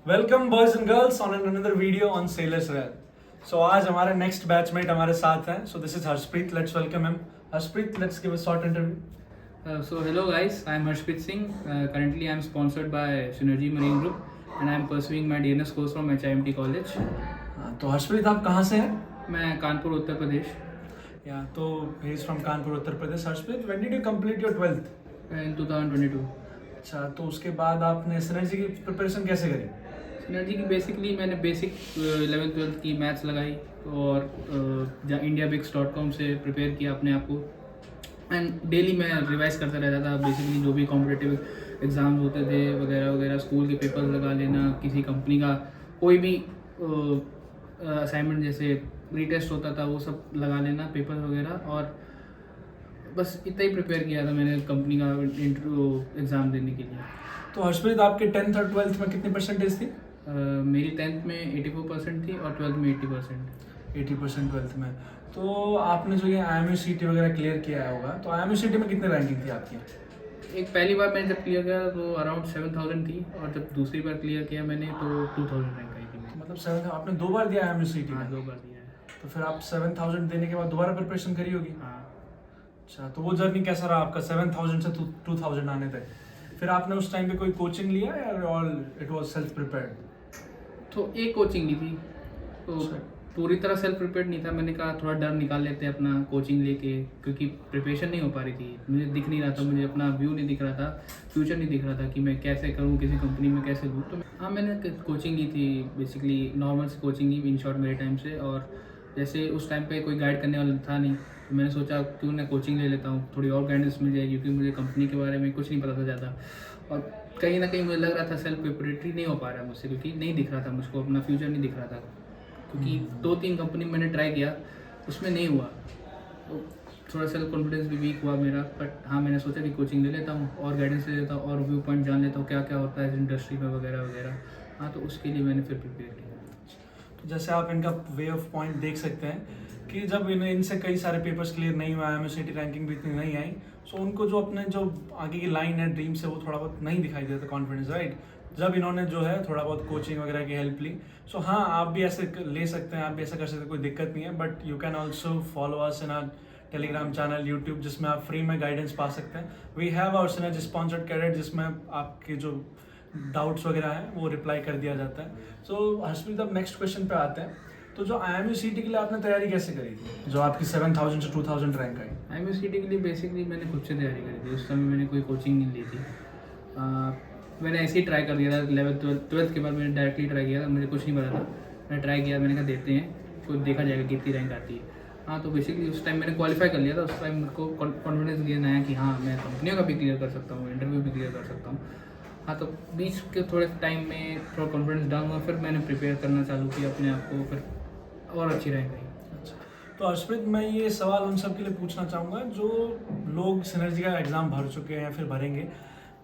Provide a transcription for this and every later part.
Welcome boys and girls on another video on sellers rail. So आज हमारे next batchmate हमारे साथ हैं। So this is Harshpreet, let's welcome him. Harshpreet, let's give a short interview. So hello guys, I am Harshpreet Singh. Currently I am sponsored by Synergy Marine Group and I am pursuing my DNS course from HIMT College. तो हर्षप्रीत, आप कहाँ से हैं? मैं कानपुर उत्तर प्रदेश। या तो he is from Kanpur Uttar Pradesh. Harshpreet, when did you complete your 12th? In 2022. अच्छा, तो उसके बाद आपने सिनर्जी की प्रिपरेशन कैसे करी? सिनर्जी की बेसिकली मैंने बेसिक 11th 12th की मैथ्स लगाई और indiabix.com से प्रिपेयर किया अपने आप को एंड डेली मैं रिवाइज करता रहता था। बेसिकली जो भी कॉम्पिटिटिव एग्ज़ाम्स होते थे वगैरह वगैरह, स्कूल के पेपर लगा लेना, किसी कंपनी का कोई भी असाइनमेंट जैसे रीटेस्ट होता था वो सब लगा लेना, पेपर वगैरह, और बस इतना ही प्रिपेयर किया था मैंने कंपनी का इंटरव्यू एग्ज़ाम देने के लिए। तो हर्षप्रीत, आपके 10th और 12th में कितनी परसेंटेज थी? मेरी 10th में 84% थी और 12th में 80%। 80% 12th में। तो आपने जो ये IMUCT वगैरह क्लियर किया होगा, तो IMUCT में कितने रैंकिंग थी आपकी? एक पहली बार मैंने जब क्लियर किया तो अराउंड 7000 थी और जब दूसरी बार क्लियर किया मैंने तो 2000 रैंक आई थी। मतलब 7 आपने 2 बार दिया IMUCT हाँ, में? 2 बार दिया है। तो फिर आप 7000 देने के बाद दोबारा प्रिपरेशन करी होगी? हाँ। अच्छा, तो वो जर्नी कैसा रहा आपका 7000 से 2000 आने तक? फिर आपने उस टाइम पे कोई कोचिंग लिया या all it was self prepared? तो एक कोचिंग ली थी, तो पूरी तरह सेल्फ प्रिपेयर्ड नहीं था। मैंने कहा थोड़ा डर निकाल लेते हैं अपना कोचिंग लेके, क्योंकि प्रिपरेशन नहीं हो पा रही थी, मुझे दिख नहीं रहा था, मुझे अपना व्यू नहीं दिख रहा था, फ्यूचर नहीं दिख रहा था कि मैं कैसे करूँ, किसी कंपनी में कैसे लूँ। तो हाँ, मैंने कोचिंग ली थी, बेसिकली नॉर्मल से कोचिंग ली इन शॉर्ट मेरे टाइम से। और जैसे उस टाइम पे कोई गाइड करने वाला था नहीं, तो मैंने सोचा क्यों ना कोचिंग ले लेता हूँ, थोड़ी और गाइडेंस मिल जाएगी, क्योंकि मुझे कंपनी के बारे में कुछ नहीं पता था ज़्यादा। और कहीं ना कहीं मुझे लग रहा था सेल्फ प्रिपरेटरी नहीं हो पा रहा है मुझसे, क्योंकि नहीं दिख रहा था मुझको, अपना फ्यूचर नहीं दिख रहा था। क्योंकि 2-3 कंपनी मैंने ट्राई किया, उसमें नहीं हुआ, तो थोड़ा सेल्फ कॉन्फिडेंस भी वीक हुआ मेरा। बट हाँ, मैंने सोचा कि कोचिंग ले लेता हूँ और गाइडेंस ले लेता हूँ और व्यू पॉइंट जान लेता हूँ क्या क्या होता है इस इंडस्ट्री में वगैरह वगैरह। हाँ, तो उसके लिए मैंने फिर प्रिपेयर किया। तो जैसे आप इनका वे ऑफ पॉइंट देख सकते हैं कि जब इनसे कई सारे पेपर्स क्लियर नहीं हुआ, IMUCT रैंकिंग भी इतनी नहीं आई, सो उनको जो अपने जो आगे की लाइन है, ड्रीम से, वो थोड़ा बहुत नहीं दिखाई देता कॉन्फिडेंस, राइट? जब इन्होंने जो है थोड़ा बहुत कोचिंग वगैरह की हेल्प ली, सो हाँ, आप भी ऐसे ले सकते हैं, आप भी ऐसा कर सकते हैं, कोई दिक्कत नहीं है। But you can also follow us in our Telegram channel, YouTube, जिसमें आप फ्री में गाइडेंस पा सकते हैं। We have our Synergy sponsored cadet, जिसमें आपके जो डाउट्स वगैरह हैं वो रिप्लाई कर दिया जाता है। सो हर्षप्रीत, अब नेक्स्ट क्वेश्चन पे आते हैं। तो जो IMUCT के लिए आपने तैयारी कैसे करी थी, जो आपकी 7000 से 2000 रैंक आई? IMUCT के लिए बेसिकली मैंने खुद से तैयारी करी थी। उस समय मैंने कोई कोचिंग नहीं ली थी, मैंने ऐसे ही ट्राई कर दिया था। 11th 12th के बाद मैंने डायरेक्टली ट्राई किया था, मुझे कुछ नहीं पता था, मैंने ट्राई किया, मैंने कहा देते हैं, कोई देखा जाएगा कितनी रैंक आती है। हाँ, तो बेसिकली उस टाइम मैंने क्वालिफाई कर लिया था। उस टाइम मेरे को कॉन्फिडेंस गेन आया कि हाँ, मैं कंपनियों का भी क्लियर कर सकता हूँ, इंटरव्यू भी क्लियर कर सकता हूँ। हाँ, तो बीच के थोड़े टाइम में थोड़ा कॉन्फिडेंस डाउन हुआ, फिर मैंने प्रिपेयर करना चालू किया अपने आप को, फिर और अच्छी रैंक आई। अच्छा, तो हर्षप्रीत, मैं ये सवाल उन सब के लिए पूछना चाहूँगा जो लोग सिनर्जी का एग्ज़ाम भर चुके हैं या फिर भरेंगे।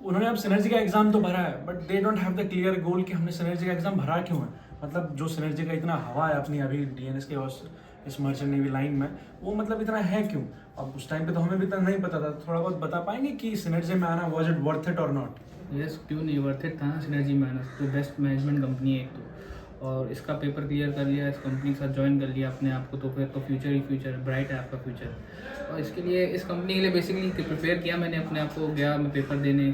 उन्होंने अब सिनर्जी का एग्ज़ाम तो भरा है, but they don't have the clear goal कि हमने सिनर्जी का एग्ज़ाम भरा क्यों है। मतलब जो सिनर्जी का इतना हवा है अपनी अभी DNS के और इस मर्चेंट नेवी लाइन में, वो मतलब इतना है क्यों? अब उस टाइम पे तो हमें भी इतना नहीं पता था। थोड़ा बहुत बता पाएंगे कि सिनर्जी में आना, वॉज इट वर्थ इट और नॉट? यस, क्यों नहीं, वर्थ इट था ना। सिनर्जी मैनेज तो बेस्ट मैनेजमेंट कंपनी है एक तो, और इसका पेपर क्लियर कर लिया, इस कंपनी के साथ ज्वाइन कर लिया अपने आप को, तो फिर तो फ्यूचर ही फ्यूचर, ब्राइट है आपका फ्यूचर। और इसके लिए, इस कंपनी के लिए बेसिकली प्रिपेयर किया मैंने अपने आप को। गया मैं पेपर देने,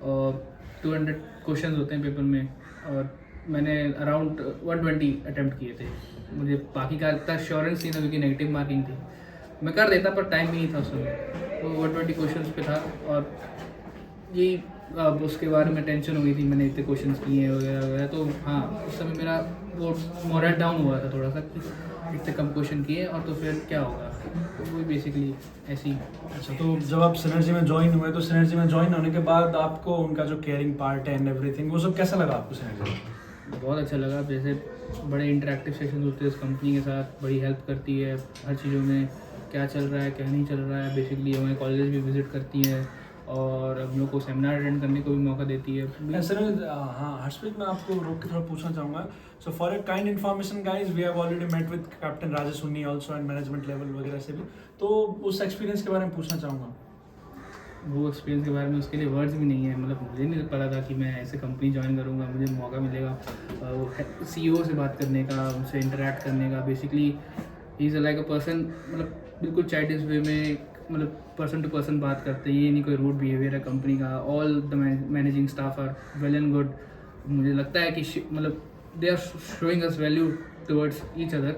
और 200 क्वेश्चन होते हैं पेपर में, और मैंने अराउंड 120 अटैम्प्ट किए थे। मुझे बाकी का इतना श्योरेंस नहीं था क्योंकि नेगेटिव मार्किंग थी, मैं कर देता पर टाइम भी नहीं था उस समय। तो 120 क्वेश्चन पे था, और यही अब उसके बारे में टेंशन हो गई थी, मैंने इतने क्वेश्चन किए हैं वगैरह वगैरह। तो हाँ, उस समय मेरा वो मोरल डाउन हुआ था थोड़ा सा कि इतने कम क्वेश्चन किए और तो फिर क्या होगा। तो वही बेसिकली ऐसी। अच्छा, तो जब आप सिनर्जी में ज्वाइन हुए, तो सिनर्जी में ज्वाइन होने के बाद आपको उनका जो केयरिंग पार्ट है एंड एवरीथिंग, वो सब कैसा लगा आपको सिनर्जी में? बहुत अच्छा लगा। जैसे बड़े इंटरेक्टिव सेशन होते हैं इस कंपनी के साथ, बड़ी हेल्प करती है हर चीज़ों में, क्या चल रहा है क्या नहीं चल रहा है। बेसिकली हमें कॉलेज भी विजिट करती है और हम लोग को सेमिनार अटेंड करने को भी मौका देती है। सर, हाँ हर्षप्रीत, मैं आपको रोक के थोड़ा पूछना चाहूँगा। So for a kind information guys, we have already met with captain Rajesh Unni also and management level वगैरह से भी, तो उस एक्सपीरियंस के बारे में पूछना चाहूँगा। वो एक्सपीरियंस के बारे में उसके लिए वर्ड्स भी नहीं है। मतलब मुझे नहीं पता था कि मैं ऐसे कंपनी ज्वाइन करूँगा, मुझे मौका मिलेगा CEO से बात करने का, उनसे इंटरेक्ट करने का। Basically he is like a person, मतलब बिल्कुल चाइल्डिश वे में, मतलब पर्सन टू पर्सन बात करते हैं। ये नहीं कोई रूड बिहेवियर है कंपनी का। All the managing staff are well and good. मुझे लगता है कि मतलब they are showing us value towards each other.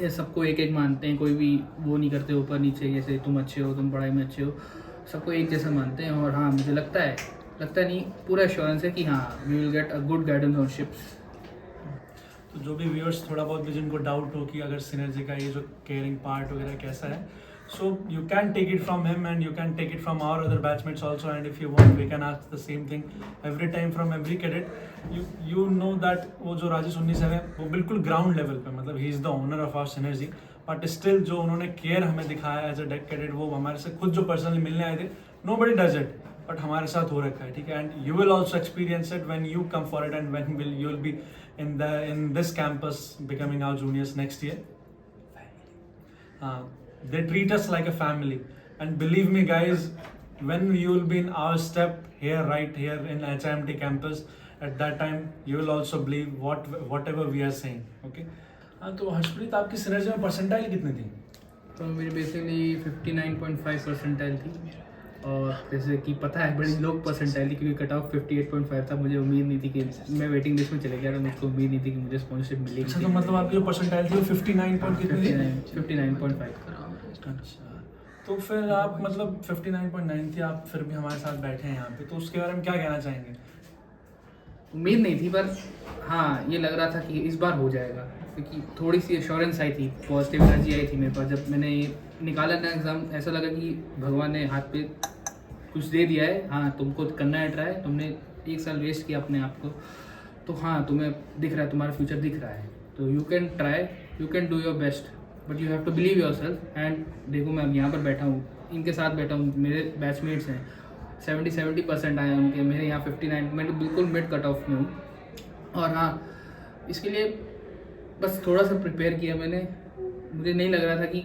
ये सबको एक एक मानते हैं, कोई भी वो नहीं करते ऊपर नीचे, जैसे तुम अच्छे हो, तुम पढ़ाई में अच्छे हो, सबको एक जैसा मानते हैं। और हाँ, मुझे लगता नहीं, पूरा एश्योरेंस है कि हाँ we will get a good guidance on ships. तो जो भी व्यूअर्स थोड़ा बहुत भी जिनको डाउट हो कि अगर सिनर्जी का ये जो केयरिंग पार्ट वगैरह कैसा है, so you can take it from him and you can take it from our other batchmates also, and if you want we can ask the same thing every time from every cadet. You know that वो जो राजेश 19 है वो बिल्कुल ground level पे, मतलब he is the owner of our Synergy, but still जो उन्होंने care हमें दिखाया एज अ डेक कैडेट, वो हमारे से खुद जो पर्सनली मिलने आए थे, nobody does it, बट हमारे साथ हो रखा है, ठीक है। And you will also experience it when you come for it and when will you will be in this campus becoming our juniors next year. They treat us like a family, and believe me guys, when you will be in our step here, right here in HIMT campus, at that time you will also believe whatever we are saying. Okay. हाँ, तो हर्षप्रीत आपकी synergy में percentile कितनी थी? तो मेरी basically 59.5 percentile थी। और जैसे कि पता है बड़ी लोग परसेंटाइल थी, क्योंकि कट ऑफ 58.5 था। मुझे उम्मीद नहीं थी कि मैं वेटिंग लिस्ट में चले गया, तो मुझको उम्मीद नहीं थी कि मुझे स्पॉन्सरशिप मिलेगी। अच्छा, तो मतलब आपकी जो परसेंटाइल थी वो 59 पॉइंट कितनी थी? 59.5। अच्छा, तो फिर आप मतलब 59.9 थी, आप फिर भी हमारे साथ बैठे हैं यहाँ पे, तो उसके बारे में क्या कहना चाहेंगे? उम्मीद नहीं थी, पर हाँ ये लग रहा था कि इस बार हो जाएगा, क्योंकि थोड़ी सी एश्योरेंस आई थी, पॉजिटिव एनर्जी आई थी मेरे पास। जब मैंने निकाला ना एग्ज़ाम, ऐसा लगा कि भगवान ने हाथ पे कुछ दे दिया है। हाँ, तुमको करना है ट्राई, तुमने 1 साल वेस्ट किया अपने आप को, तो हाँ तुम्हें दिख रहा है, तुम्हारा फ्यूचर दिख रहा है, तो you can try, you can do your best, but you have to believe yourself. And देखो, मैं अब यहाँ पर बैठा हूँ, इनके साथ बैठा हूँ, मेरे बैचमेट्स हैं, 70% आए उनके, मेरे यहाँ 59, मैं तो बिल्कुल मिड कट ऑफ में हूँ। और हाँ, इसके लिए बस थोड़ा सा प्रिपेयर किया मैंने। मुझे नहीं लग रहा था कि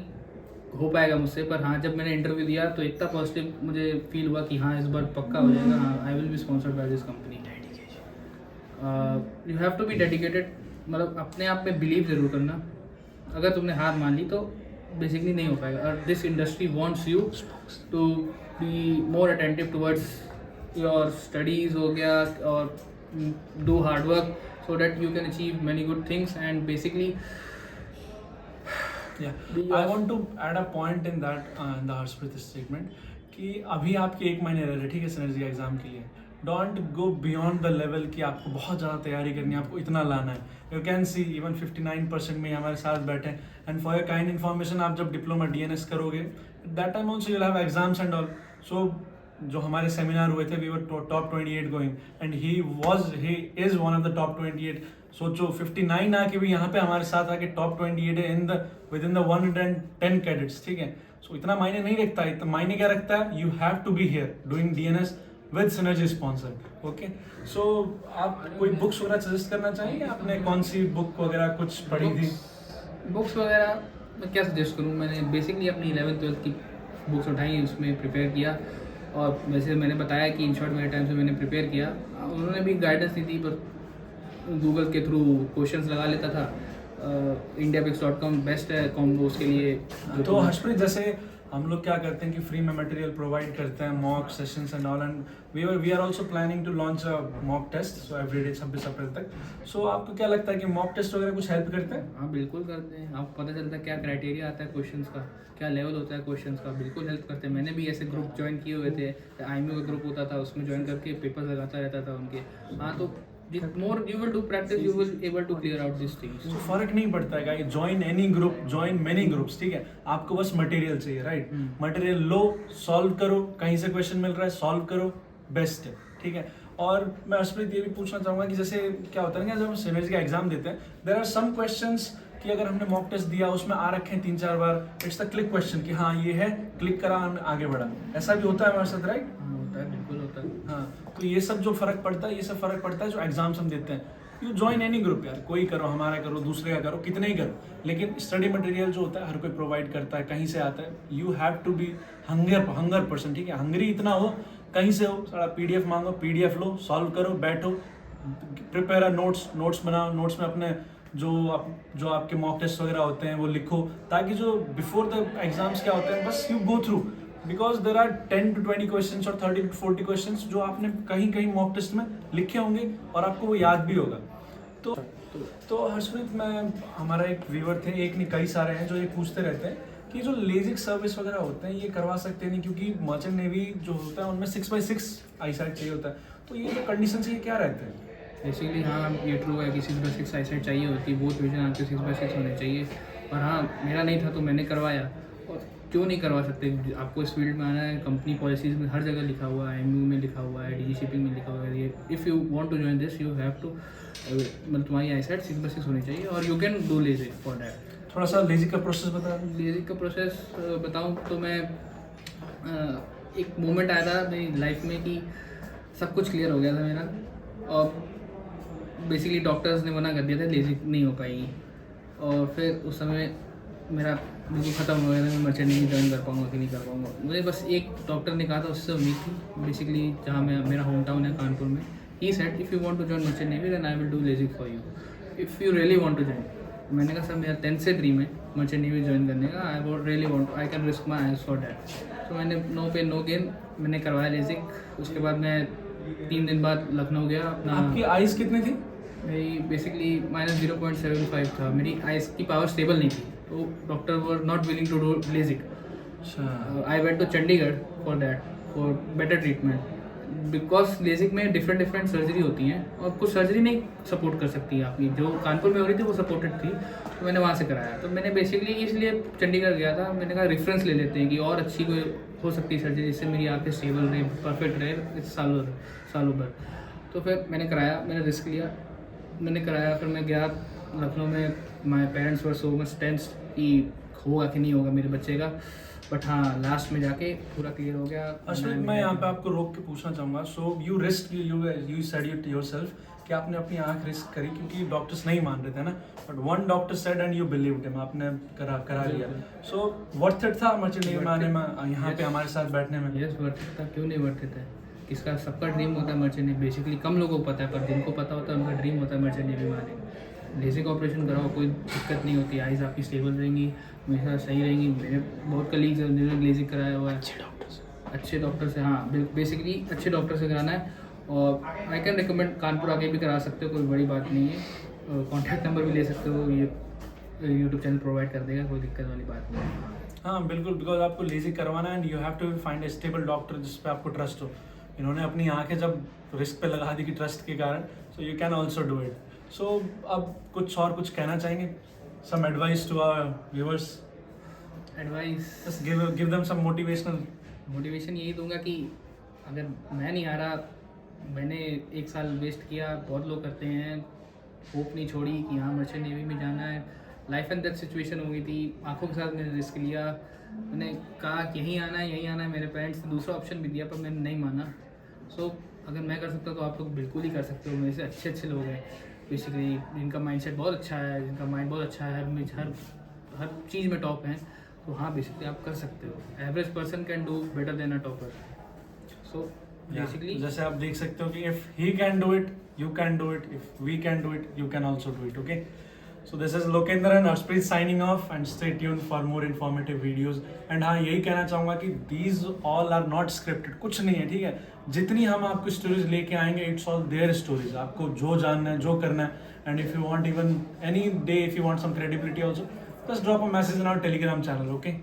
हो पाएगा मुझसे, पर हाँ जब मैंने इंटरव्यू दिया तो इतना पॉजिटिव मुझे फील हुआ कि हाँ इस बार पक्का हो जाएगा। हाँ, I will be sponsored by this company. You have to be dedicated, मतलब अपने आप में बिलीव ज़रूर करना। अगर तुमने हार मान ली तो बेसिकली नहीं हो पाएगा। और this industry wants you to be more attentive towards your studies हो गया, और do hard work so that you can achieve many good things. And basically I want to add a point in that in the Harshpreet statement कि अभी आपके 1 महीने रह रहे, ठीक है, सिनर्जी एग्जाम के लिए। Don't go beyond the level कि आपको बहुत ज़्यादा तैयारी करनी है, आपको इतना लाना है। यू कैन सी इवन 59% में हमारे साथ बैठे। And for your kind information, आप जब डिप्लोमा DNS करोगे, that time also you'll have exams and all. So जो हमारे सेमिनार हुए थे, we were top 28 going, and he is one of the top 28। सोचो 59 आके भी यहाँ पे हमारे साथ आके टॉप 28 है विद इन द 110 कैडेट्स, ठीक है। सो इतना मायने नहीं रखता है, इतना मायने क्या रखता है, you have to be here doing DNS with synergy sponsor. Okay, so आप कोई बुक्स वगैरह सजेस्ट करना चाहेंगे? आपने कौन सी बुक वगैरह कुछ पढ़ी थी? बुक्स वगैरह मैं क्या सजेस्ट करूँ, मैंने बेसिकली अपनी 11th-12th की बुक्स उठाई, उसमें प्रिपेयर किया। और वैसे मैंने बताया कि इन शॉर्ट मेरे टाइम से मैंने प्रिपेयर किया। उन्होंने भी गाइडेंस दी थी, पर गूगल के थ्रू क्वेश्चंस लगा लेता था। indiabix.com बेस्ट है कॉम्बोज के लिए। तो हर्षप्रीत, जैसे हम लोग क्या करते हैं कि फ्री में मटेरियल प्रोवाइड करते हैं, mock sessions and all, and we are also planning to launch a mock test, so everyday 26 अप्रैल तक। सो आपको क्या लगता है कि मॉक टेस्ट वगैरह कुछ हेल्प करते हैं? हाँ बिल्कुल करते हैं। आपको पता चलता है क्या क्राइटेरिया आता है क्वेश्चंस का, क्या लेवल होता है क्वेश्चंस का, बिल्कुल हेल्प करते हैं। मैंने भी ऐसे ग्रुप ज्वाइन किए हुए थे, IMU का ग्रुप होता था, उसमें ज्वाइन करके पेपर लगाता रहता था उनके। हाँ, तो more you will do practice, you will able to clear out these things. तो फर्क नहीं पड़ता है guys, join any group, join many groups, ठीक है। आपको बस मटेरियल चाहिए, राइट? मटेरियल लो, सॉल्व करो, कहीं से क्वेश्चन मिल रहा है सॉल्व करो, बेस्ट है, ठीक है। और मैं हर्षप्रीत ये भी पूछना चाहूँगा कि जैसे क्या होता है ना, जब हम सिनर्जी का एग्जाम देते हैं, देयर आर सम क्वेश्चंस कि अगर हमने मॉक टेस्ट दिया, उसमें आ रखे हैं 3-4 बार, इट्स द क्लिक क्वेश्चन कि हाँ ये है, क्लिक करा, हमने आगे बढ़ा। ऐसा भी होता है हमारे साथ, राइट? होता है, बिल्कुल होता है। हाँ, तो ये सब जो फर्क पड़ता है, ये सब फर्क पड़ता है जो एग्जाम्स हम देते हैं। यू ज्वाइन एनी ग्रुप यार, कोई करो, हमारा करो, दूसरे का करो, कितने ही करो, लेकिन स्टडी मटेरियल जो होता है हर कोई प्रोवाइड करता है, कहीं से आता है। You have to be hunger person, ठीक है, हंगरी इतना हो, कहीं से हो, सारा PDF मांगो, PDF लो, सॉल्व करो, बैठो, प्रिपेयर अ नोट्स बनाओ, नोट्स में अपने जो आपके मॉक टेस्ट वगैरह होते हैं वो लिखो, ताकि जो बिफोर द एग्जाम्स क्या होते हैं बस you go through, because there are 10 to 20 question और 30 to 40 क्वेश्चन जो आपने कहीं कहीं मॉक टेस्ट में लिखे होंगे और आपको वो याद भी होगा। तो हर्षप्रीत, मैं हमारा एक व्यूअर थे, एक नहीं कई सारे हैं जो ये पूछते रहते हैं कि जो लेजिक सर्विस वगैरह होते हैं ये करवा सकते नहीं, क्योंकि मर्चेंट नेवी जो होता है उनमें 6/6 आईसाइट चाहिए होता है, तो ये जो कंडीशन ये क्या रहते हैं? बेसिकली हाँ, ये ट्रू है कि 6/6 आईसाइट चाहिए होती है, बोथ विजन आपके 6/6 होने चाहिए। और हाँ, मेरा नहीं था तो मैंने करवाया, और क्यों नहीं करवा सकते? आपको इस फील्ड में आना है, कंपनी पॉलिसीज़ में हर जगह लिखा हुआ है, MU में लिखा हुआ है, DG शिपिंग में लिखा हुआ है, ये if you want to join this you have to, मतलब तुम्हारी आईसाइट 6/6 होनी चाहिए, और you can do LASIK for that. थोड़ा सा लेजिक का प्रोसेस बता। लेजिक का प्रोसेस बताऊँ तो मैं एक मोमेंट आया था मेरी लाइफ में कि सब कुछ क्लियर हो गया था मेरा, और बेसिकली डॉक्टर्स ने मना कर दिया था लेजिक नहीं हो पाएगी, और फिर उस समय मेरा बिल्कुल ख़त्म हो गया था, मैं मर्चेंट नेवी ज्वाइन कर पाऊँगा कि नहीं कर पाऊँगा। मुझे बस एक डॉक्टर ने कहा था, उससे उम्मीद थी बेसिकली, जहाँ मेरा होम टाउन है कानपुर में, he said if you want to join merchant navy then I will do LASIK for you if you really want to join. मैंने कहा सर मेरा 10th से ड्रीम है मर्चेंट नेवी ज्वाइन करने का, I want really want, I can risk my eyes for that. तो मैंने no pain no gain, मैंने करवाया लेजिक। उसके बाद मैं 3 दिन बाद लखनऊ गया अपना। आपकी आइज कितनी थी? मेरी बेसिकली -0.75 था, मेरी आइज की पावर स्टेबल नहीं थी, तो doctor were not willing to do LASIK. I went to Chandigarh for that, for better treatment, because LASIK में डिफरेंट सर्जरी होती हैं, और कुछ सर्जरी नहीं सपोर्ट कर सकती है आपकी, जो कानपुर में हो रही थी वो सपोर्टेड थी, तो मैंने वहाँ से कराया। तो मैंने बेसिकली इसलिए चंडीगढ़ गया था, मैंने कहा रेफरेंस ले लेते हैं कि और अच्छी कोई हो सकती है सर्जरी जिससे मेरी आँखें स्टेबल रहे, परफेक्ट रहे सालों भर। तो फिर मैंने कराया, मैंने रिस्क लिया, मैंने कराया। फिर मैं गया लखनऊ में, my parents were so much tensed कि होगा कि नहीं होगा मेरे बच्चे का, बट हाँ लास्ट में जाके पूरा क्लियर हो गया। अश्विन, मैं यहाँ पे आपको रोक के पूछना चाहूँगा, so you risk you said it yourself कि आपने अपनी आँख रिस्क करी क्योंकि डॉक्टर्स नहीं मान रहे थे ना, but one doctor said and you believed him, आपने करा लिया। सो वर्थ इट था मर्चेंट नेवी में आने में, यहाँ पे हमारे साथ बैठने में? यस वर्थ इट था, क्यों नहीं वर्थ इट है? किसका सबका ड्रीम होता है मर्चेंट नेवी, बेसिकली कम लोगों को पता है, पर जिनको पता होता है उनका ड्रीम होता है मर्चेंट नेवी में आने का। लेजिक ऑपरेशन कराओ, कोई दिक्कत नहीं होती, आइज़ आपकी स्टेबल रहेंगी, हमेशा सही रहेंगी। मेरे बहुत कलीग्स हैं जिन्होंने लेजिक कराया हुआ है, अच्छे डॉक्टर से। हाँ बेसिकली अच्छे डॉक्टर से कराना है, और आई कैन रिकमेंड कानपुर आके भी करा सकते हो, कोई बड़ी बात नहीं है। कॉन्टैक्ट नंबर भी ले सकते हो, ये यूट्यूब चैनल प्रोवाइड कर देगा, कोई दिक्कत वाली बात नहीं है। हाँ बिल्कुल, बिकॉज आपको लेजिक करवाना है and you have to find a stable doctor जिस पे आपको ट्रस्ट हो। इन्होंने अपनी आंखें जब रिस्क पे लगा दी कि ट्रस्ट के कारण, so you can also do it. So अब कुछ कहना चाहेंगे, some advice to our viewers? Advice, just give them some motivation यही दूंगा कि अगर मैं नहीं हारा, मैंने 1 साल वेस्ट किया, बहुत लोग करते हैं, होप नहीं छोड़ी कि हाँ मर्चेंट नेवी में जाना है। लाइफ एंड डेथ सिचुएशन हो गई थी, आंखों के साथ मैंने रिस्क लिया, मैंने कहा कि यहीं आना है। मेरे पेरेंट्स ने दूसरा ऑप्शन भी दिया पर मैंने नहीं माना। सो अगर मैं कर सकता हूँ तो आप लोग बिल्कुल ही कर सकते हो। मेरे से अच्छे लोग हैं बेसिकली, जिनका माइंडसेट बहुत अच्छा है, जिनका माइंड बहुत अच्छा है, हर चीज़ में टॉप हैं, तो हाँ बेसिकली आप कर सकते हो। Average person can do better than a topper. So basically जैसे आप देख सकते हो कि if he can do it you can do it, if we can do it you can also do it. Okay, so this is Lokendra and Harshpreet signing off, and stay tuned for more informative videos। and हाँ यही कहना चाहूँगा कि these all are not scripted, कुछ नहीं है, ठीक है। जितनी हम आपको स्टोरीज लेके आएंगे, इट्स ऑल देयर स्टोरीज, आपको जो जानना है, जो करना है, and if you want even any day, if you want some credibility also, just drop a message in our Telegram channel, okay?